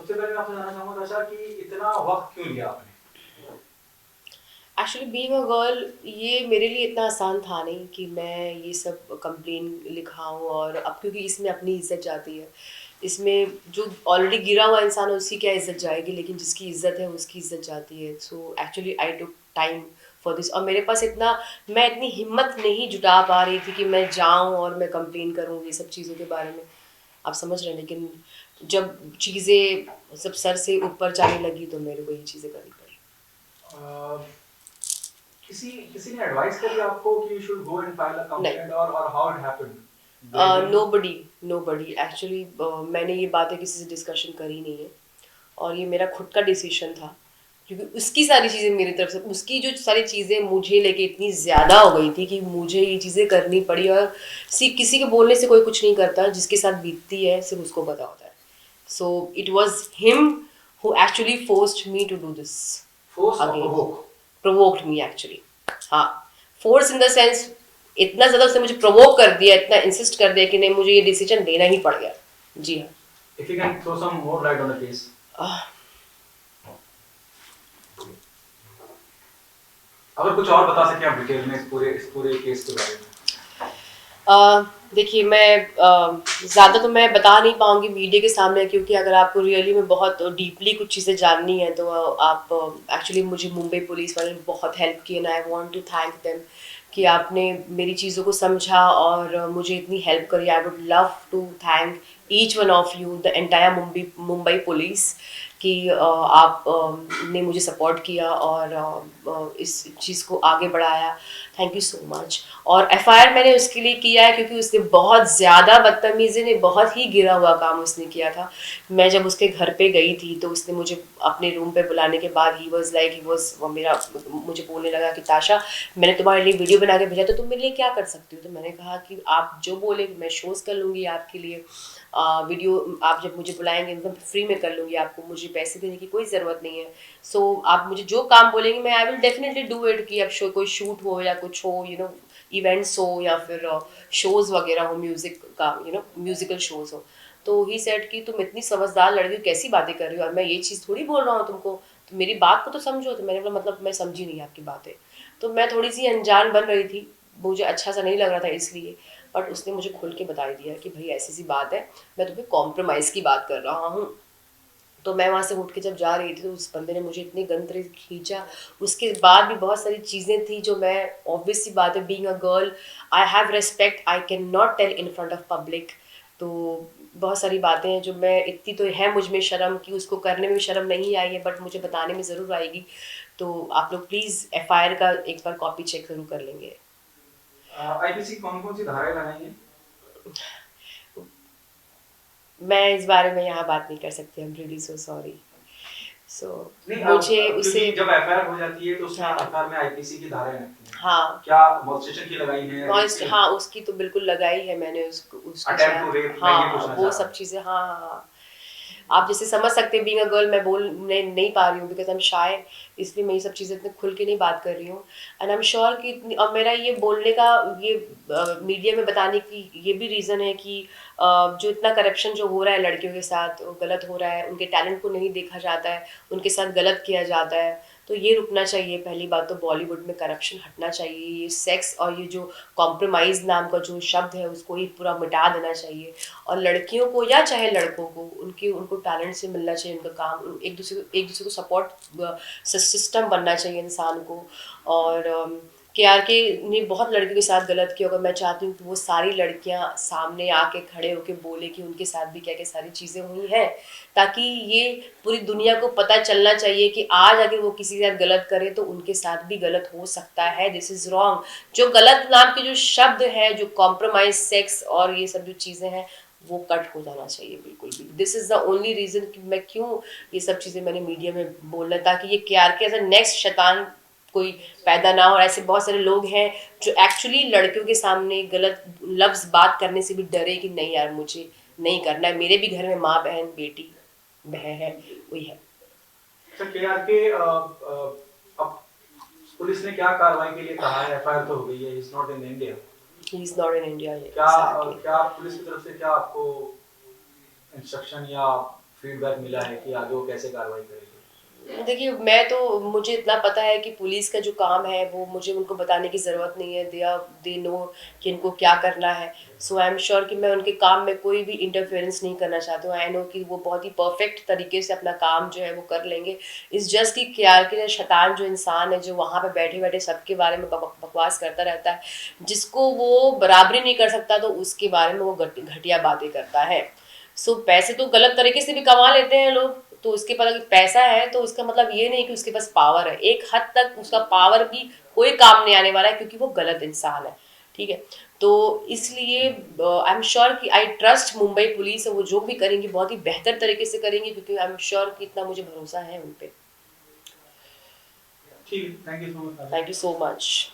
सबसे पहले मैं आपसे जानना चाहूंगा ताशा कि इतना वक्त क्यों लिया आपने? एक्चुअली बीइंग अ गर्ल, ये मेरे लिए इतना आसान था नहीं कि मैं ये सब कंप्लेन लिखाऊं। और अब क्योंकि इसमें अपनी इज्जत जाती है, इसमें जो ऑलरेडी गिरा हुआ इंसान है उसकी क्या इज्जत जाएगी, लेकिन जिसकी इज्जत है उसकी इज्जत जाती है। So actually I took time for this. और मेरे पास इतना, मैं इतनी हिम्मत नहीं जुटा पा रही थी कि मैं जाऊं और मैं कंप्लेन करूं ये सब चीज़ों के बारे में। आप समझ रहे हैं, लेकिन जब चीज़ें सब सर से ऊपर जाने लगी तो मेरे को ये चीज़ें करनी पड़ी। अ, किसी किसी ने एडवाइस करी आपको कि you should go and file a नहीं, कंप्लेंट और how it happened? There is no anyone? Body, nobody actually. मैंने ये बातें किसी से डिस्कशन करी नहीं है, और ये मेरा खुद का डिसीजन था। क्योंकि उसकी सारी चीज़ें मेरी तरफ से, उसकी जो सारी चीज़ें मुझे लेके इतनी ज़्यादा हो गई थी कि मुझे ये चीज़ें करनी पड़ी। और किसी के बोलने से कोई कुछ नहीं करता, जिसके साथ बीतती है सिर्फ उसको पता होता है। So it was him who actually forced me to do this force और again, provoke? Provoked me actually. हाँ, फोर्स इन द सेंस, इतना ज़्यादा उसने मुझे प्रोवोक कर दिया, इतना इंसिस्ट कर दिया कि नहीं, मुझे ये डिसीजन लेना ही पड़ गया। जी if you can throw some more light on the case. हाँ। अगर कुछ और बता सके आप डिटेल में इस पूरे केस के बारे में। देखिए, मैं ज़्यादा तो मैं बता नहीं पाऊंगी मीडिया के सामने, क्योंकि अगर आपको रियली में बहुत डीपली कुछ चीज़ें जाननी है तो आप एक्चुअली मुझे मुंबई पुलिस वाले ने बहुत हेल्प की, and I want to thank them कि आपने मेरी चीज़ों को समझा और मुझे इतनी हेल्प करी। I would love to thank each one of you, the entire Mumbai Mumbai police, कि आप ने मुझे सपोर्ट किया और इस चीज़ को आगे बढ़ाया। Thank you so much. और एफआईआर मैंने उसके लिए किया है क्योंकि उसने बहुत ज़्यादा बदतमीजी ने, बहुत ही गिरा हुआ काम उसने किया था। मैं जब उसके घर पे गई थी तो उसने मुझे अपने रूम पे बुलाने के बाद ही वॉज मेरा, मुझे बोलने लगा कि ताशा, मैंने तुम्हारे लिए वीडियो बना के भेजा, तो तुम मेरे लिए क्या कर सकती हो? तो मैंने कहा कि आप जो बोले मैं शोज़ कर लूँगी आपके लिए। वीडियो आप जब मुझे बुलाएंगे तो फ्री में कर लूँगी, आपको मुझे पैसे देने की कोई ज़रूरत नहीं है। सो आप मुझे जो काम बोलेंगे मैं I will definitely do it. कि अब कोई शूट हो या कुछ हो, इवेंट्स हो या फिर शोज़ वगैरह हो, म्यूज़िक का, म्यूज़िकल शोज़ हो। तो ही सेड कि तुम इतनी समझदार लड़की हो, कैसी बातें कर रही हो, और मैं ये चीज़ थोड़ी बोल रहा हूँ तुमको, तो मेरी बात को तो समझो। तो मैंने बोला मतलब मैं समझी नहीं आपकी बातें। तो मैं थोड़ी सी अनजान बन रही थी, मुझे अच्छा सा नहीं लग रहा था इसलिए। बट उसने मुझे खुल के बता दिया कि भाई ऐसी सी बात है, मैं तुम्हें कॉम्प्रोमाइज़ की बात कर रहा हूँ। तो मैं वहाँ से उठ के जब जा रही थी तो उस बंदे ने मुझे इतनी गंद तरीके से खींचा। उसके बाद भी बहुत सारी चीज़ें थी जो मैं, ऑब्वियस सी बात है, being a girl I have respect, I can not tell in front of public. तो बहुत सारी बातें हैं जो मैं, इतनी तो है मुझ में शर्म कि उसको करने में शर्म नहीं आई है, बट मुझे बताने में ज़रूर आएगी। तो आप लोग प्लीज़ एफआईआर का एक बार कॉपी चेक ज़रूर कर लेंगे। आईपीसी कौन कौन सी धाराएं लगाई हैं? मैं इस बारे में यहाँ बात नहीं कर सकती, I am really so sorry. So नहीं, मुझे उसे, क्योंकि जब एफआईआर हो जाती है तो उसमें हाँ, एफआईआर में आईपीसी की धाराएं लगती हैं। हाँ, क्या मॉल्स्टेशन की लगाई हैं, रेप नॉइस्ट, की? हाँ, उसकी तो बिल्कुल लगाई है मैंने, उसको उसको अटेम्प्ट टू शायद, रेप, मैं ये हाँ, पूछना वो चाह रहा सब हूँ। चीज़ें, हाँ, हाँ, हाँ। आप जैसे समझ सकते हैं, बीइंग अ गर्ल मैं बोल नहीं पा रही हूँ बिकॉज आई एम शाय, इसलिए मैं ये सब चीज़ें इतने खुल के नहीं बात कर रही हूँ। एंड आई एम श्योर कि और मेरा ये बोलने का, ये मीडिया में बताने की ये भी रीज़न है कि जो इतना करप्शन जो हो रहा है लड़कियों के साथ, वो गलत हो रहा है, उनके टैलेंट को नहीं देखा जाता है, उनके साथ गलत किया जाता है। तो ये रुकना चाहिए। पहली बात तो बॉलीवुड में करप्शन हटना चाहिए, ये सेक्स और ये जो कॉम्प्रोमाइज़ नाम का जो शब्द है उसको ही पूरा मिटा देना चाहिए। और लड़कियों को या चाहे लड़कों को, उनके उनको टैलेंट से मिलना चाहिए उनका काम, एक दूसरे को सपोर्ट सिस्टम बनना चाहिए इंसान को। और KRK ने बहुत लड़कियों के साथ गलत किया होगा, मैं चाहती हूँ कि वो सारी लड़कियाँ सामने आके खड़े होके बोले कि उनके साथ भी क्या क्या सारी चीज़ें हुई हैं, ताकि ये पूरी दुनिया को पता चलना चाहिए कि आज अगर वो किसी के साथ गलत करे तो उनके साथ भी गलत हो सकता है। This is wrong. जो गलत नाम के जो शब्द है, जो कॉम्प्रोमाइज सेक्स और ये सब जो चीज़ें हैं, वो कट हो जाना चाहिए बिल्कुल भी। This is the only reason कि मैं क्यों ये सब चीज़ें मैंने मीडिया में बोलना, ताकि ये KRK एज अ नेक्स्ट शैतान कोई पैदा ना हो। और ऐसे बहुत सारे लोग हैं जो एक्चुअली लड़कियों के सामने गलत लफ्ज़ बात करने से भी डरे कि नहीं यार, मुझे नहीं करना है, मेरे भी घर में माँ बहन बेटी बहन है, कोई है। सर, केआरके अब पुलिस ने क्या कार्रवाई के लिए कहा है? एफआईआर तो हो गई है, is not in India. He is not in India, क्या एग्जैक्टली। क्या पुलिस की तरफ से क्या आपको इंस्ट्रक्शन या फीडबैक मिला है कि आगे वो कैसे कार्रवाई करेगी? देखिए, मैं तो मुझे इतना पता है कि पुलिस का जो काम है वो मुझे उनको बताने की ज़रूरत नहीं है। दे नो कि इनको क्या करना है। सो आई एम श्योर कि मैं उनके काम में कोई भी इंटरफेरेंस नहीं करना चाहती हूँ। आई नो कि वो बहुत ही परफेक्ट तरीके से अपना काम जो है वो कर लेंगे। इट्स जस्ट कि केआरके जो शैतान जो इंसान है, जो वहाँ पे बैठे-बैठे सबके बारे में बकवास करता रहता है, जिसको वो बराबरी नहीं कर सकता तो उसके बारे में वो घटिया बातें करता है। सो पैसे तो गलत तरीके से भी कमा लेते हैं लोग, तो उसके पास अगर पैसा है तो उसका मतलब ये नहीं कि उसके पास पावर है। एक हद तक उसका पावर भी कोई काम नहीं आने वाला है, क्योंकि वो गलत इंसान है। ठीक है, तो इसलिए आई एम श्योर कि आई ट्रस्ट मुंबई पुलिस, वो जो भी करेंगी बहुत ही बेहतर तरीके से करेंगी, क्योंकि आई एम श्योर कि इतना मुझे भरोसा है उन पे। ठीक है, thank you so much. Thank you so much.